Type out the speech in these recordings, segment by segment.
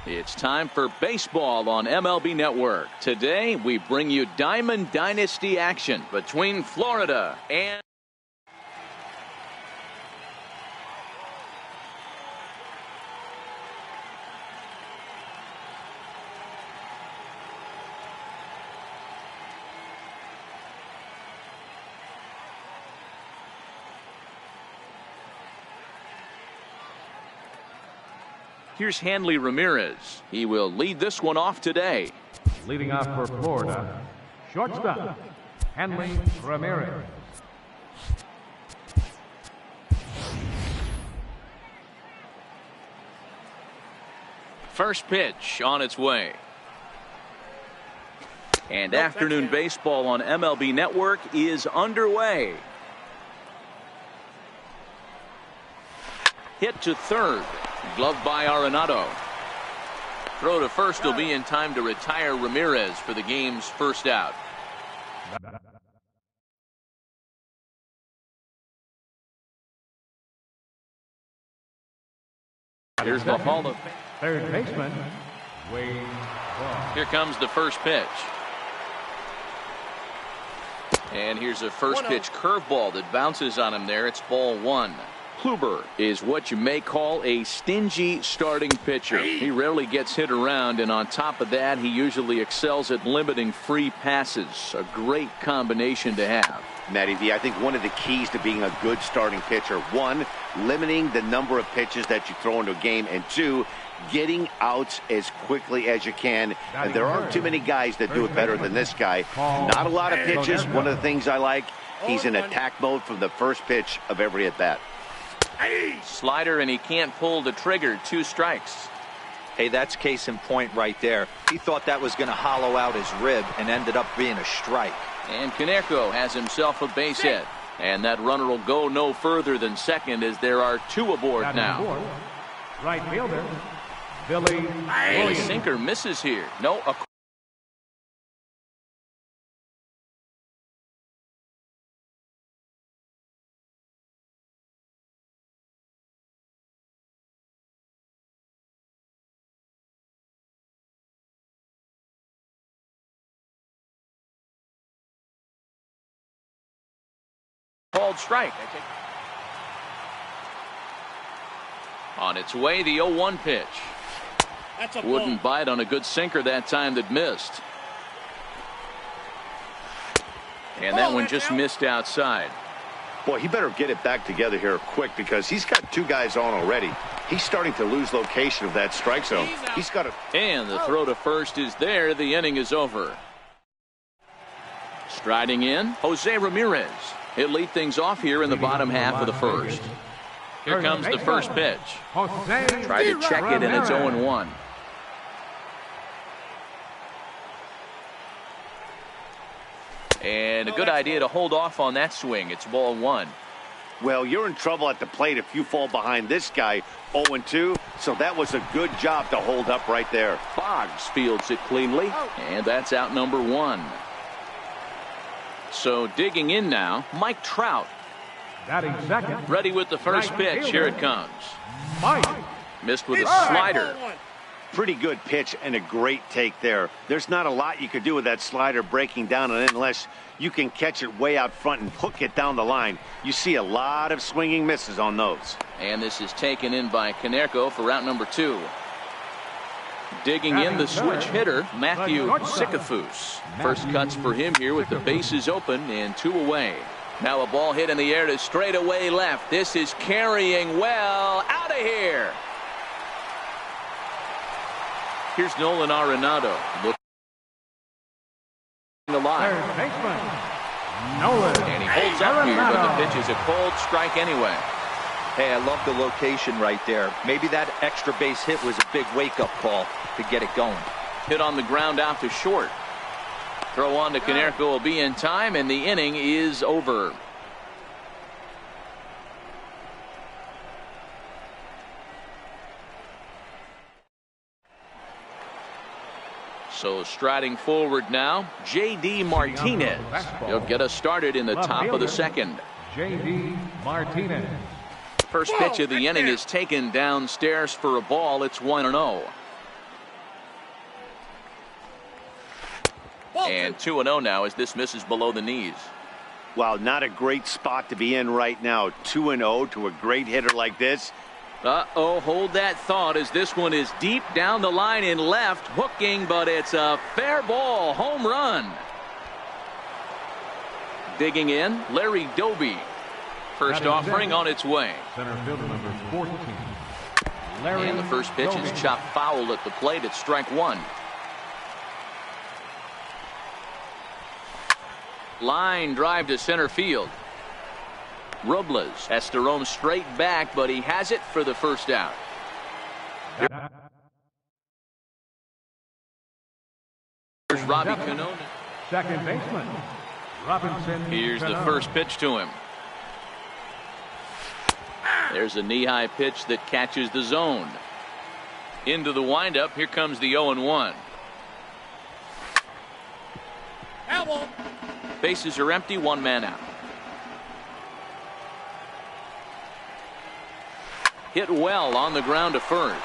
It's time for baseball on MLB Network. Today we bring you Diamond Dynasty action between Florida and here's Hanley Ramirez. He will lead this one off today. Leading off for Florida, shortstop, Hanley Ramirez. First pitch on its way. And afternoon baseball on MLB Network is underway. Hit to third. Gloved by Arenado. Throw to first will be in time to retire Ramirez for the game's first out. Here's the Hall of third baseman. Here comes the first pitch. And here's a first pitch curveball that bounces on him there. It's ball one. Kluber is what you may call a stingy starting pitcher. He rarely gets hit around, and on top of that, he usually excels at limiting free passes. A great combination to have. Matty V, I think one of the keys to being a good starting pitcher, one, limiting the number of pitches that you throw into a game, and two, getting outs as quickly as you can. And there aren't too many guys that do it better than this guy. Not a lot of pitches. One of the things I like, he's in attack mode from the first pitch of every at-bat. Slider, and he can't pull the trigger. 2 strikes. Hey, that's case in point right there. He thought that was going to hollow out his rib and ended up being a strike. And Kaneko has himself a base hit. And that runner will go no further than second as there are 2 aboard now. Right fielder, Billy And Williams. a sinker misses here. No, a called strike. On its way, the 0-1 pitch. Wouldn't bite on a good sinker that time that missed. And that one just missed outside. Boy, he better get it back together here quick because he's got 2 guys on already. He's starting to lose location of that strike zone. He's got to. And the throw to first is there. The inning is over. Striding in, Jose Ramirez. He'll lead things off here in the bottom half of the first. Here comes the first pitch. Tried to check it, and it's 0-1. And a good idea to hold off on that swing. It's ball 1. Well, you're in trouble at the plate if you fall behind this guy 0-2, so that was a good job to hold up right there. Boggs fields it cleanly, and that's out number 1. So digging in now, Mike Trout. Batting second. Ready with the first pitch. Here it comes. Mike. Missed with a slider. Pretty good pitch and a great take there. There's not a lot you could do with that slider breaking down and unless you can catch it way out front and hook it down the line. You see a lot of swinging misses on those. And this is taken in by Kaneko for route number 2. Digging in the switch hitter, Matthew Sikafus. First cuts for him here with the bases open and 2 away. Now a ball hit in the air to straightaway left. This is carrying well. Out of here. Here's Nolan Arenado. Looking alive. Third baseman, Nolan. And he holds up here, but the pitch is a cold strike anyway. Hey, I love the location right there. Maybe that extra base hit was a big wake-up call to get it going. Hit on the ground out to short. Throw on to Kaneko will be in time, and the inning is over. So striding forward now, J.D. Martinez. He'll get us started in the top of the second. J.D. Martinez. First pitch of the inning is taken downstairs for a ball. It's 1-0. And 2-0 now as this misses below the knees. Well, not a great spot to be in right now. 2-0 to a great hitter like this. Uh-oh, hold that thought as this one is deep down the line in left, hooking, but it's a fair ball, home run. Digging in, Larry Doby. First offering on its way. Center fielder number 14. Larry And the first pitch is chopped foul at the plate. It's strike one. Line drive to center field. Robles has to roam straight back, but he has it for the first out. Here's Robbie Cano. Second baseman, Robinson. Here's the first pitch to him. There's a knee-high pitch that catches the zone. Into the windup. Here comes the 0-1. Bases are empty. One man out. Hit well on the ground to first.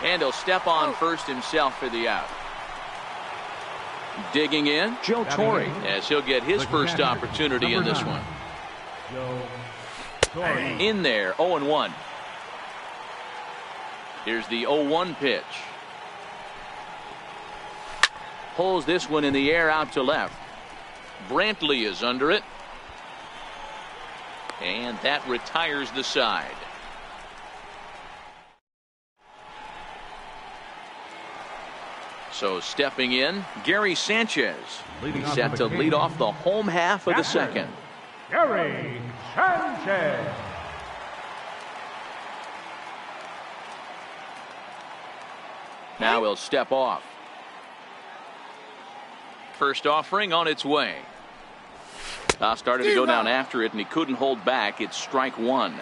And he'll step on first himself for the out. Digging in, Joe Torre, as he'll get his first opportunity in this one. In there, 0-1. Here's the 0-1 pitch. Pulls this one in the air out to left. Brantley is under it. And that retires the side. So stepping in, Gary Sanchez. He's set to lead off the home half of the second. Gary Sanchez. Now he'll step off. First offering on its way. Started to go down after it, and he couldn't hold back. It's strike one.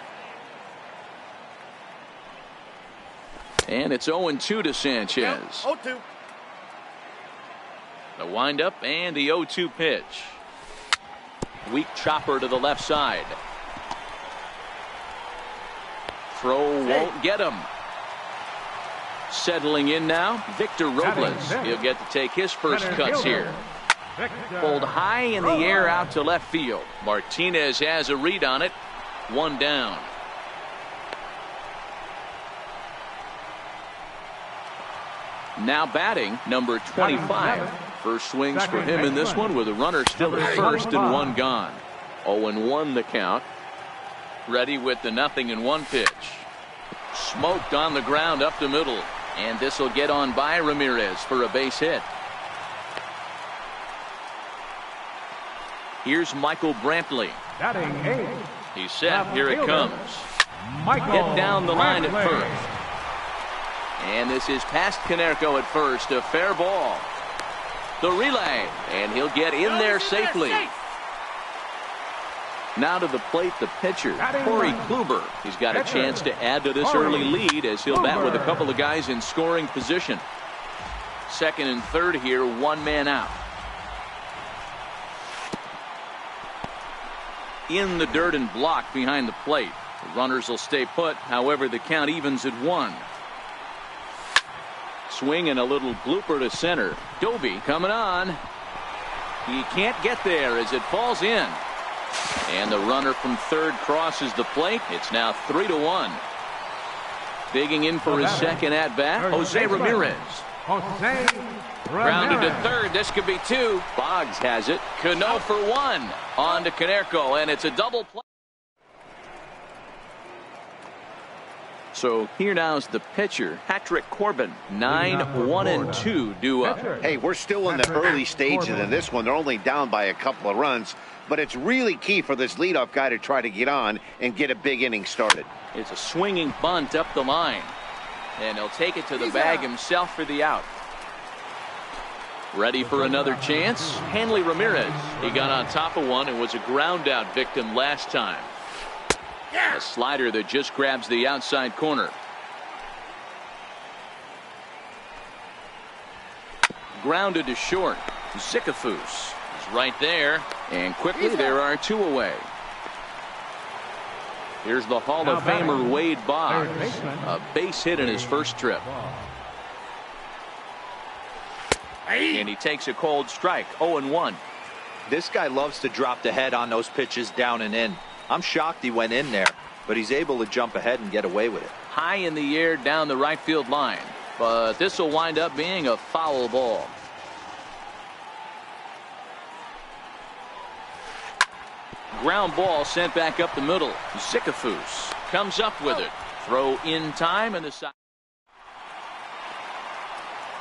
And it's 0-2 to Sanchez. 0-2. The windup and the 0-2 pitch. Weak chopper to the left side. Throw won't get him. Settling in now, Victor Robles. He'll get to take his first cuts here. Pulled high in the air out to left field. Martinez has a read on it. One down. Now batting, number 25. First swings for him in this one with a runner still at first and one gone. 0-1 the count. Ready with the 0-1 pitch. Smoked on the ground up the middle. And this will get on by Ramirez for a base hit. Here's Michael Brantley. Batting 8. He's set. Here it comes. Hit down the line at first. And this is past Canerco at first. A fair ball. The relay. And he'll get in there safely. Now to the plate, the pitcher, Corey Kluber. He's got a chance to add to this early lead as he'll bat with a couple of guys in scoring position. Second and third here, one man out. In the dirt and blocked behind the plate. The runners will stay put. However, the count evens at 1. Swing and a little blooper to center. Doby coming on. He can't get there as it falls in. And the runner from third crosses the plate. It's now 3-1. Digging in for his second at bat, Jose Ramirez. Grounded to third. This could be 2. Boggs has it. Cano for 1. On to Canerco, and it's a double play. So here now is the pitcher, Patrick Corbin. 9-1-2 due up. Hey, we're still in the early stages of this one. They're only down by a couple of runs, but it's really key for this leadoff guy to try to get on and get a big inning started. It's a swinging bunt up the line, and he'll take it to the bag himself for the out. Ready for another chance? Hanley Ramirez. He got on top of one and was a ground out victim last time. A slider that just grabs the outside corner. Grounded to short. Zickafoos is right there, and quickly there are 2 away. Here's the Hall of Famer Wade Boggs. A base hit in his first trip. And he takes a cold strike. 0-1. This guy loves to drop the head on those pitches down and in. I'm shocked he went in there, but he's able to jump ahead and get away with it. High in the air down the right field line. But this will wind up being a foul ball. Ground ball sent back up the middle. Sikafus comes up with it. Throw in time and the side.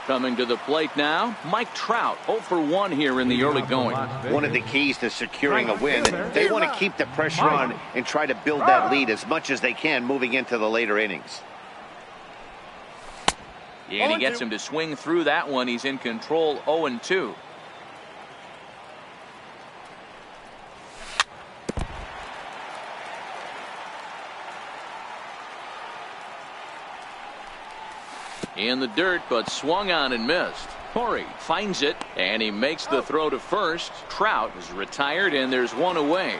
Coming to the plate now, Mike Trout, 0 for 1 here in the early going. One of the keys to securing a win, they want to keep the pressure on and try to build that lead as much as they can moving into the later innings. And he gets him to swing through that one. He's in control. 0-2. In the dirt, but swung on and missed. Torrey finds it, and he makes the throw to first. Trout is retired, and there's one away.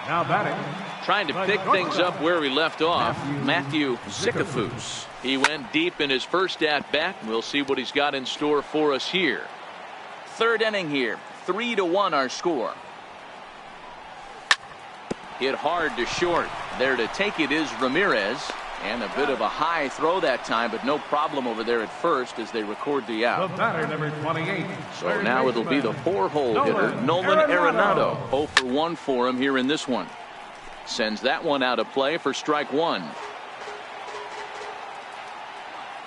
Now batting. Trying to pick things up where he left off, Matthew Sikafus. He went deep in his first at-bat. We'll see what he's got in store for us here. Third inning here. 3-1 our score. Hit hard to short. There to take it is Ramirez. And a bit of a high throw that time, but no problem over there at first as they record the out. The batter, number 28. So now it'll be the 4-hole hitter, Nolan Arenado. 0 for 1 for him here in this one. Sends that one out of play for strike one.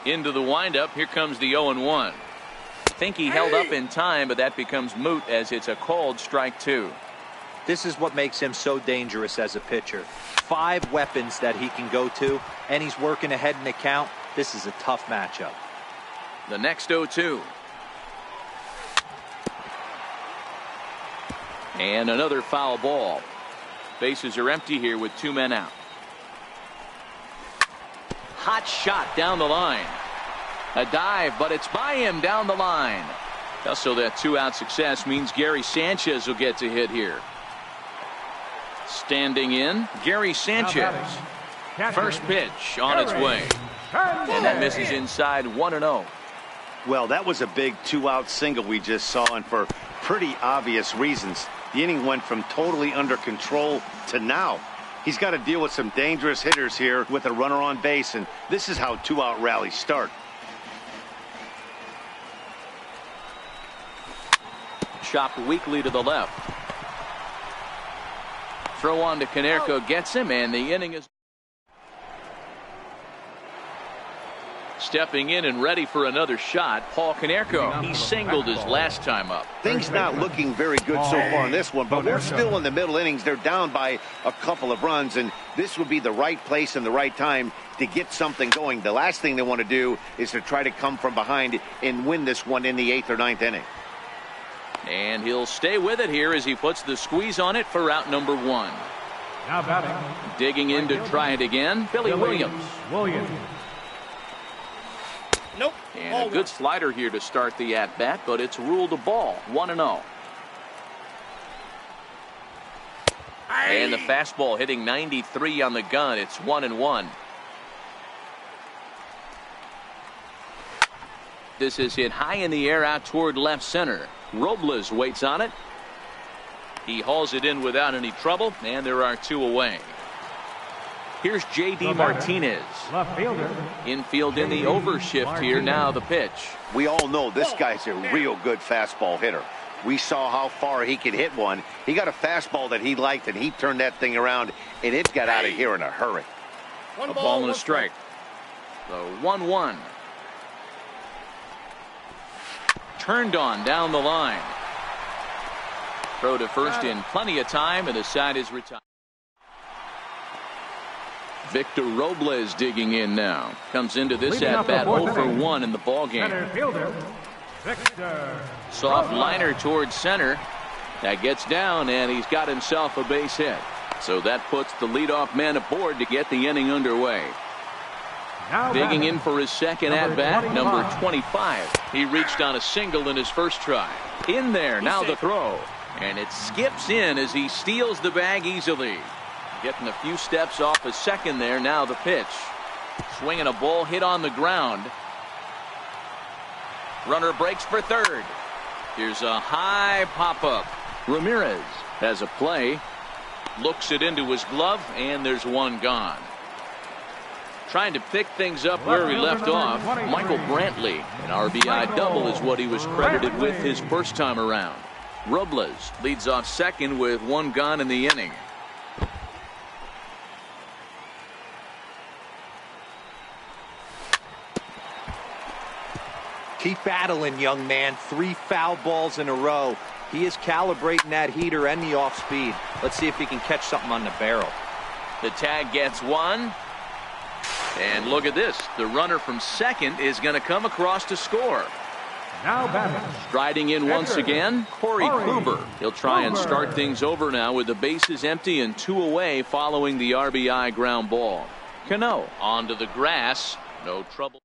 Into the windup. Here comes the 0-1. Think he held up in time, but that becomes moot as it's a called strike two. This is what makes him so dangerous as a pitcher. 5 weapons that he can go to, and he's working ahead in the count. This is a tough matchup. The next 0-2. And another foul ball. Bases are empty here with 2 men out. Hot shot down the line. A dive, but it's by him down the line. Also, that 2-out success means Gary Sanchez will get to hit here. Standing in, Gary Sanchez. First pitch on its way. And that misses inside 1-0. Well, that was a big 2-out single we just saw, and for pretty obvious reasons. The inning went from totally under control to now. He's got to deal with some dangerous hitters here with a runner on base, and this is how 2-out rallies start. Chopped weakly to the left. Throw on to Konerko gets him, and the inning is stepping in and ready for another shot. Paul Konerko. He singled his last time up. Things not looking very good so far in this one, but we're still in the middle innings. They're down by a couple of runs, and this would be the right place and the right time to get something going. The last thing they want to do is to try to come from behind and win this one in the 8th or 9th inning. And he'll stay with it here as he puts the squeeze on it for out number 1. Now batting. Digging in to try it again, Billy Williams. Nope. And a good slider here to start the at-bat, but it's ruled a ball. 1-0. And the fastball hitting 93 on the gun. It's 1-1. This is hit high in the air out toward left center. Robles waits on it. He hauls it in without any trouble, and there are 2 away. Here's J.D. Martinez. Left fielder. Infield in the overshift here. Now the pitch. We all know this guy's a real good fastball hitter. We saw how far he could hit one. He got a fastball that he liked, and he turned that thing around, and it got out of here in a hurry. A ball and a strike. The 1-1. Turned on down the line. Throw to first in plenty of time, and the side is retired. Victor Robles digging in now. Comes into this at-bat 0 for 1 in the ballgame. Center fielder, Victor. Soft liner towards center. That gets down, and he's got himself a base hit. So that puts the leadoff man aboard to get the inning underway. Now Digging batting. in for his second at-bat, number 25. He reached on a single in his first try. In there, now the throw. And it skips in as he steals the bag easily. Getting a few steps off a second there. Now the pitch. Swinging a ball hit on the ground. Runner breaks for third. Here's a high pop-up. Ramirez has a play. Looks it into his glove, and there's one gone. Trying to pick things up where he left off, Michael Brantley. An RBI double is what he was credited with his first time around. Robles leads off second with one gone in the inning. Keep battling, young man. 3 foul balls in a row. He is calibrating that heater and the off speed. Let's see if he can catch something on the barrel. The tag gets one. And look at this. The runner from second is going to come across to score. Now batting. Striding in once again, Corey Kluber. He'll try and start things over now with the bases empty and 2 away following the RBI ground ball. Cano onto the grass. No trouble.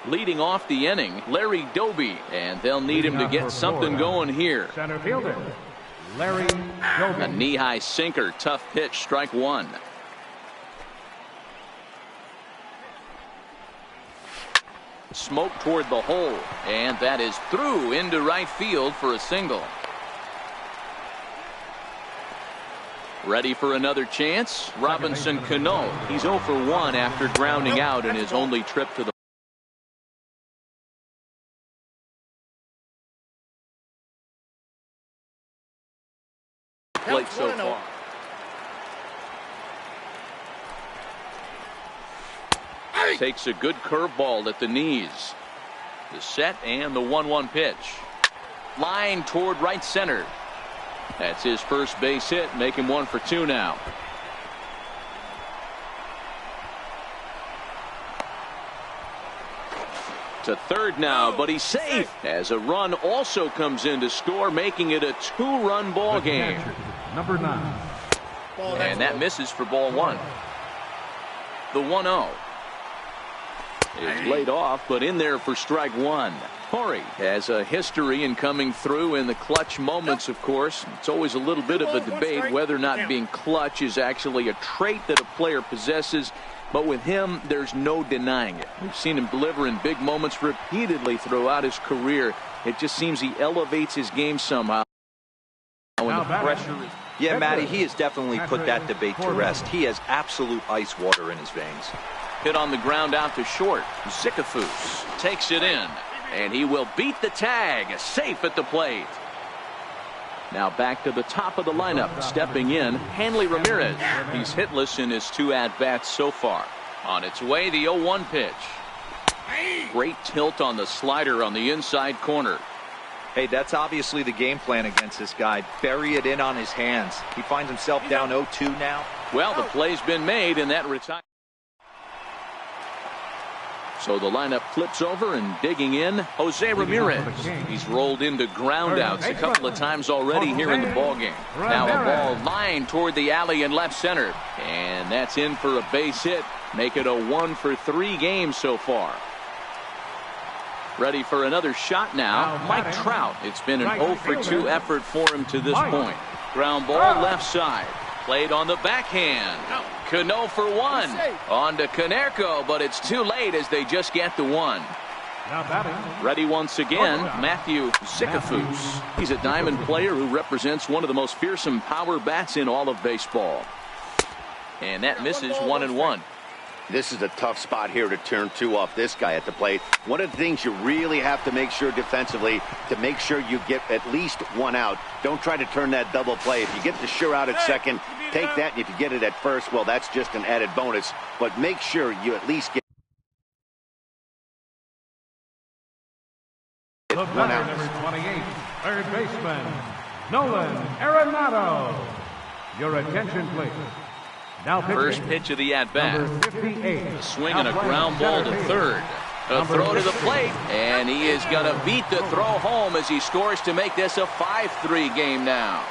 Leading off the inning, Larry Doby, and they'll need him to get something going here. Center fielder, Larry Doby. A knee-high sinker, tough pitch, strike one. Smoke toward the hole, and that is through into right field for a single. Ready for another chance? Robinson Cano. He's 0 for 1 after grounding out in his only trip to the plate so far. Takes a good curveball at the knees. The set and the 1-1 pitch. Line toward right center. That's his first base hit, make him 1 for 2 now. To third now, but he's safe as a run also comes in to score, making it a 2-run ball game. Number 9. And that misses for ball 1. The 1-0 is laid off, but in there for strike 1. Corey has a history in coming through in the clutch moments, of course. It's always a little bit of a debate whether or not being clutch is actually a trait that a player possesses. But with him, there's no denying it. We've seen him deliver in big moments repeatedly throughout his career. It just seems he elevates his game somehow when the pressure is... Yeah, Matty, he has definitely put that debate to rest. He has absolute ice water in his veins. Hit on the ground out to short. Sikafus takes it in, and he will beat the tag. Safe at the plate. Now back to the top of the lineup. Stepping in, Hanley Ramirez. He's hitless in his 2 at-bats so far. On its way, the 0-1 pitch. Great tilt on the slider on the inside corner. Hey, that's obviously the game plan against this guy. Bury it in on his hands. He finds himself down 0-2 now. Well, the play's been made, and that retires. So the lineup flips over, and digging in, Jose Ramirez. He's rolled into groundouts a couple of times already here in the ballgame. Now a ball lined toward the alley in left center. And that's in for a base hit. Make it a 1 for 3 game so far. Ready for another shot now, Mike Trout. It's been an 0 for 2 effort for him to this point. Ground ball left side. Played on the backhand. Cano for 1. On to Canerco, but it's too late as they just get the 1. Ready once again, Matthew Sikafus. He's a diamond player who represents one of the most fearsome power bats in all of baseball. And that misses 1-1. This is a tough spot here to turn 2 off this guy at the plate. One of the things you really have to make sure defensively, to make sure you get at least 1 out. Don't try to turn that double play. If you get the sure out at second, take that, and if you get it at first, well, that's just an added bonus. But make sure you at least get 1 out. Number 28, third baseman, Nolan Arenado. Your attention, please. Now first pitch of the at-bat. A swing and a ground ball to third. A throw to the plate, and he is going to beat the throw home as he scores to make this a 5-3 game now.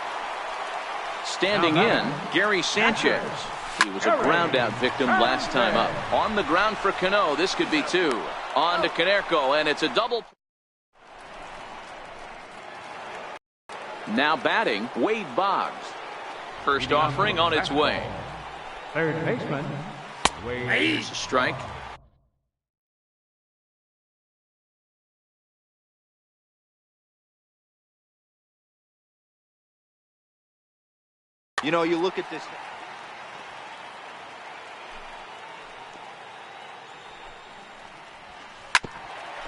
Standing in, Gary Sanchez. He was a ground-out victim last time up. On the ground for Cano. This could be 2. On to Canerco, and it's a double. Now batting, Wade Boggs. First offering on its way. Third baseman, Wade. Strike. You know, you look at this.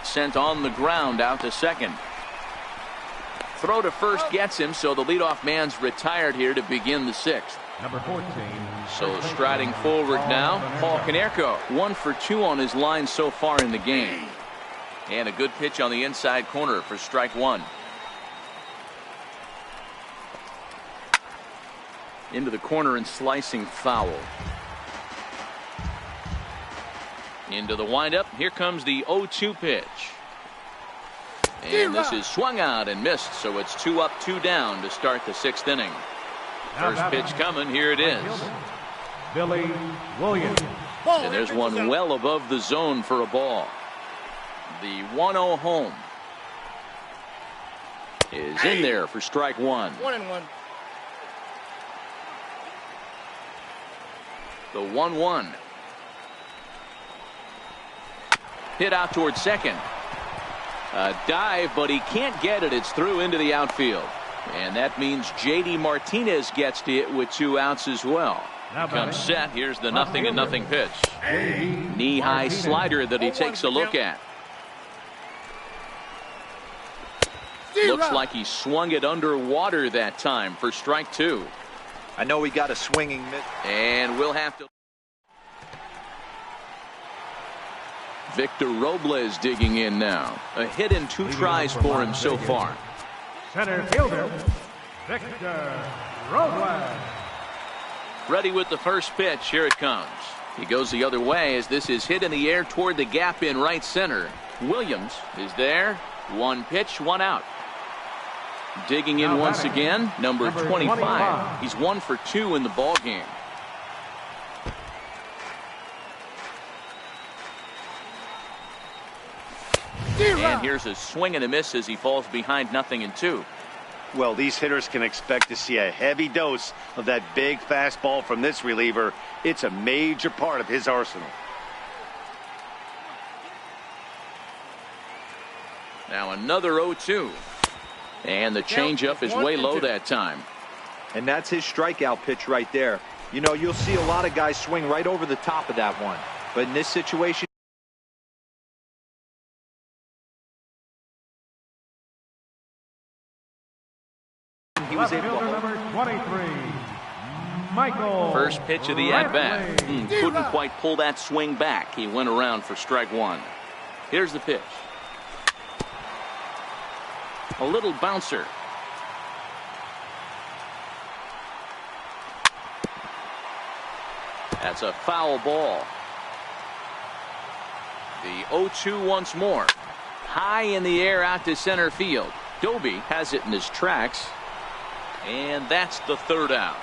Sent on the ground out to second. Throw to first gets him, so the leadoff man's retired here to begin the sixth. Number 14. So striding forward now, Paul Konerko. 1 for 2 on his line so far in the game. And a good pitch on the inside corner for strike one. Into the corner and slicing foul. Into the windup. Here comes the 0-2 pitch. And this is swung out and missed, so it's 2 up, 2 down to start the sixth inning. First pitch coming. Here it is. Billy Williams. And there's one well above the zone for a ball. The 1-0 home is in there for strike one. 1-1. The 1-1. Hit out towards second. A dive, but he can't get it. It's through into the outfield. And that means J.D. Martinez gets to it with 2 outs as well. He comes set. Here's the 0-0 pitch. Knee-high slider that he takes a look at. Looks like he swung it underwater that time for strike two. I know he got a swinging miss. And we'll have to. Victor Robles digging in now. A hit and 2 tries for him so far. Center fielder, Victor Robles. Ready with the first pitch. Here it comes. He goes the other way as this is hit in the air toward the gap in right center. Williams is there. 1 pitch, 1 out. Digging in once again, number 25. He's 1 for 2 in the ball game. And here's a swing and a miss as he falls behind 0-2. Well, these hitters can expect to see a heavy dose of that big fastball from this reliever. It's a major part of his arsenal. Now another 0-2. And the changeup is way low that time. And that's his strikeout pitch right there. You know, you'll see a lot of guys swing right over the top of that one. But in this situation, he was able to hold. Number 23, Michael. First pitch of the at-bat. Couldn't quite pull that swing back. He went around for strike one. Here's the pitch. A little bouncer. That's a foul ball. The 0-2 once more. High in the air out to center field. Doby has it in his tracks. And that's the third out.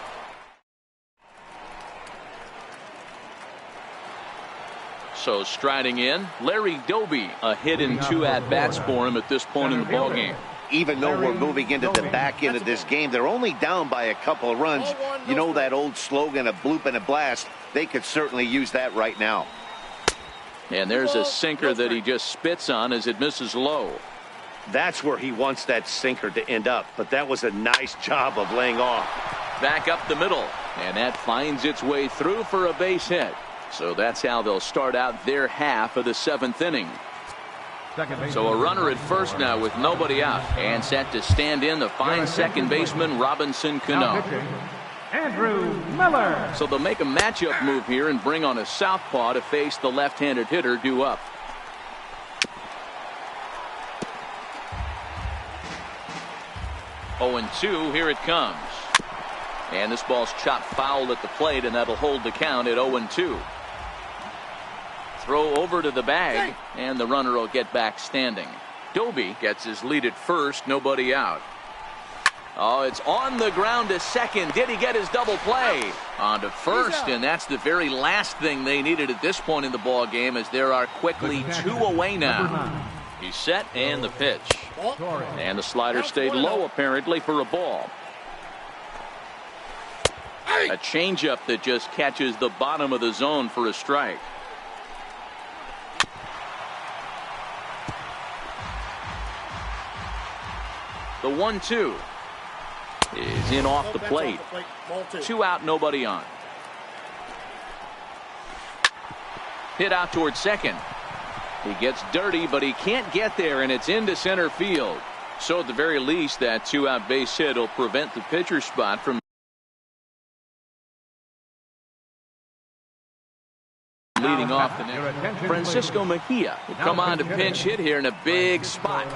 So striding in, Larry Doby. A hit in 2 at-bats for him at this point in the ballgame. Even though we're moving into the back end of this game, they're only down by a couple of runs. You know that old slogan, a bloop and a blast. They could certainly use that right now. And there's a sinker that he just spits on as it misses low. That's where he wants that sinker to end up. But that was a nice job of laying off. Back up the middle. And that finds its way through for a base hit. So that's how they'll start out their half of the 7th inning. So a runner at first now with nobody out. And set to stand in the fine second baseman Robinson Cano. Andrew Miller. So they'll make a matchup move here and bring on a southpaw to face the left-handed hitter due up. Oh, 0-2, here it comes. And this ball's chopped foul at the plate, and that'll hold the count at 0-2. Throw over to the bag, and the runner will get back standing. Doby gets his lead at first, nobody out. Oh, it's on the ground to second. Did he get his double play? On to first, and that's the very last thing they needed at this point in the ball game, as there are quickly 2 away now. He's set, and the pitch. And the slider stayed low apparently for a ball. A changeup that just catches the bottom of the zone for a strike. The 1-2 is is in off the plate. 2 out, nobody on. Hit out towards second. He gets dirty, but he can't get there, and it's into center field. So at the very least, that 2-out base hit will prevent the pitcher spot from leading off the next. Francisco Mejia will come on to pinch hit here in a big spot.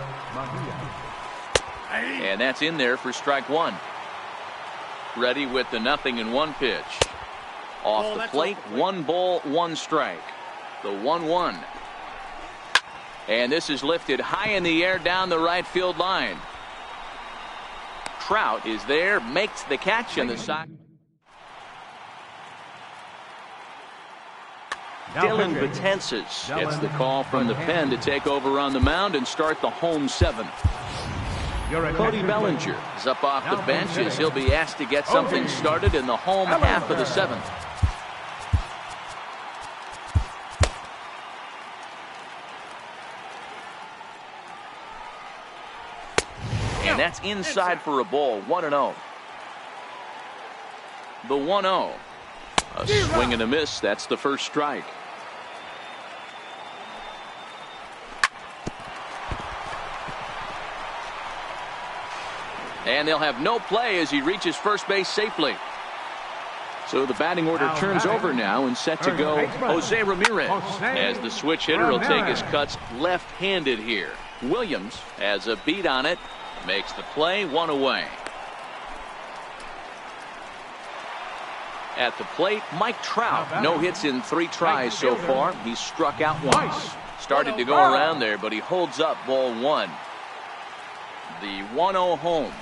And that's in there for strike 1. Ready with the 0-1 pitch. Off the plate, 1 ball, 1 strike. The 1-1. And this is lifted high in the air down the right field line. Trout is there, makes the catch, and the side. Dylan Betances gets the call from the pen to take over on the mound and start the home 7th. Cody Bellinger is up off the bench as he'll be asked to get something started in the home half of the 7th. And that's inside for a ball. 1-0. The 1-0. A swing and a miss. That's the first strike. And they'll have no play as he reaches first base safely. So the batting order turns over now and set to go Jose Ramirez, as the switch hitter will take his cuts left-handed here. Williams has a beat on it, makes the play, 1 away. At the plate, Mike Trout. No hits in 3 tries so far. He's struck out once. Started to go around there, but he holds up ball 1. The 1-0 home.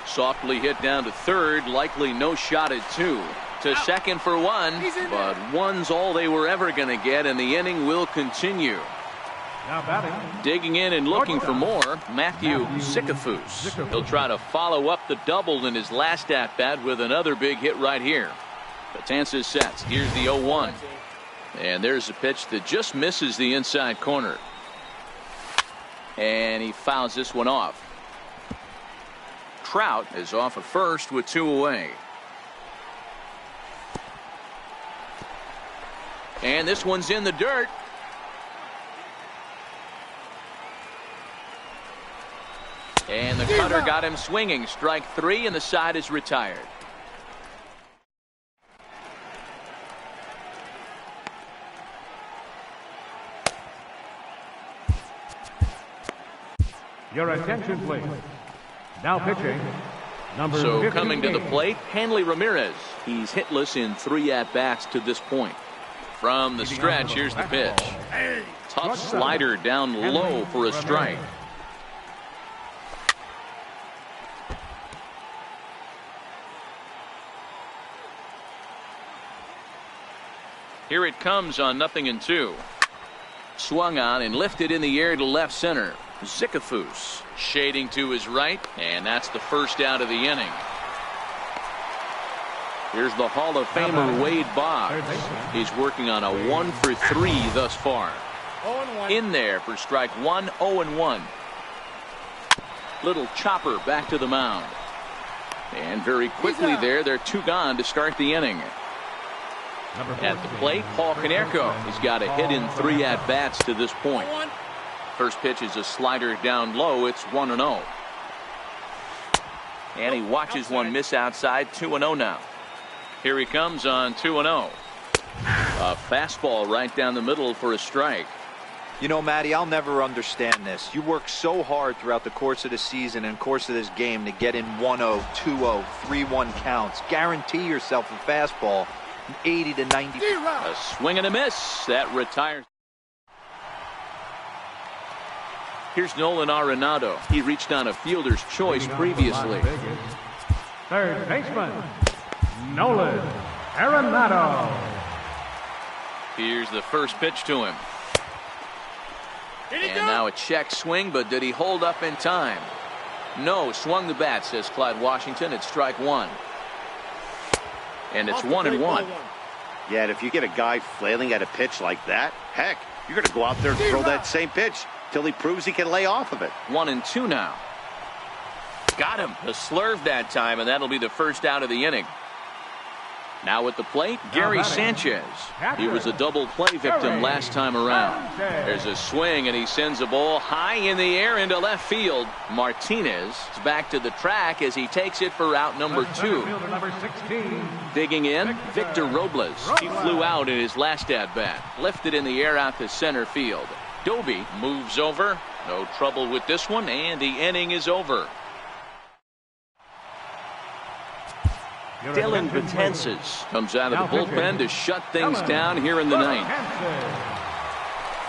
Softly hit down to third, likely no shot at 2. To second for 1, but 1's all they were ever going to get, and the inning will continue. Digging in and looking for more, Matthew Sikafus. He'll try to follow up the double in his last at-bat with another big hit right here. Betances sets. Here's the 0-1. And there's a pitch that just misses the inside corner. And he fouls this one off. Trout is off at first with 2 away. And this one's in the dirt. And the cutter got him swinging. Strike 3, and the side is retired. Your attention, please. Now pitching, number 58. Coming to the plate, Hanley Ramirez. He's hitless in 3 at-bats to this point. From the stretch, here's the pitch. Tough slider down low for a strike. Here it comes on 0-2. Swung on and lifted in the air to left center. Sikafus shading to his right, and that's the first out of the inning. Here's the Hall of Famer Wade Boggs. He's working on a 1 for 3 thus far. In there for strike 1, 0-1. Little chopper back to the mound. And very quickly there, they're 2 gone to start the inning. At the plate, Paul Konerko. He's got a hit in 3 at-bats to this point. First pitch is a slider down low. It's 1-0. And he watches one miss outside. 2-0 now. Here he comes on 2-0. A fastball right down the middle for a strike. You know, Matty, I'll never understand this. You work so hard throughout the course of the season and course of this game to get in 1-0, 2-0, 3-1 counts. Guarantee yourself a fastball from 80 to 90. A swing and a miss. That retires. Here's Nolan Arenado. He reached on a fielder's choice previously. Third baseman, Nolan Arenado. Here's the first pitch to him. And now a check swing, but did he hold up in time? No, swung the bat, says Clyde Washington. It's strike 1. And it's 1-1. Yeah, and if you get a guy flailing at a pitch like that, heck, you're going to go out there and throw that same pitch till he proves he can lay off of it. 1-2 now. got him. A slurve that time, and that'll be the first out of the inning. Now at the plate, Gary Sanchez. He was a double play victim last time around. There's a swing, and he sends a ball high in the air into left field. Martinez is back to the track as he takes it for out number 2. Digging in, Victor Robles. He flew out in his last at-bat. Lifted in the air out to center field. Doby moves over. No trouble with this one, and the inning is over. Dylan Betances comes out of the bullpen to shut things down here in the ninth.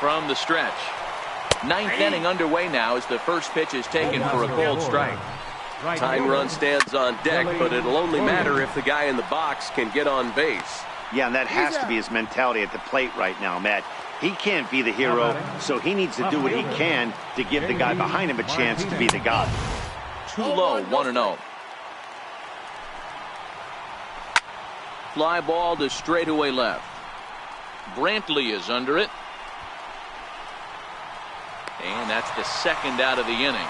From the stretch. Ninth inning underway now as the first pitch is taken for a cold strike. Tying run stands on deck, but it'll only matter if the guy in the box can get on base. Yeah, and that has to be his mentality at the plate right now, Matt. He can't be the hero, so he needs to do what he can to give the guy behind him a chance to be the guy. Too low, 1-0. Fly ball to straightaway left. Brantley is under it. And that's the second out of the inning.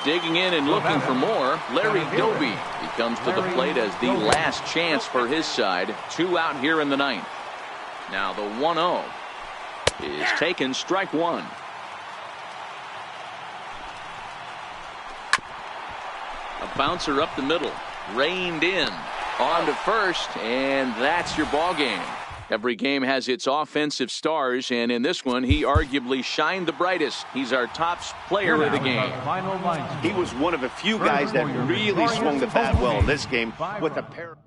Digging in and looking for more, Larry Doby. He comes to the plate as the last chance for his side. 2 out here in the ninth. Now the 1-0 is taken, strike 1. A bouncer up the middle. Reined in on to first, and that's your ball game. Every game has its offensive stars, and in this one he arguably shined the brightest. He's our top player of the game. He was one of a few guys that really swung the bat well in this game with a pair.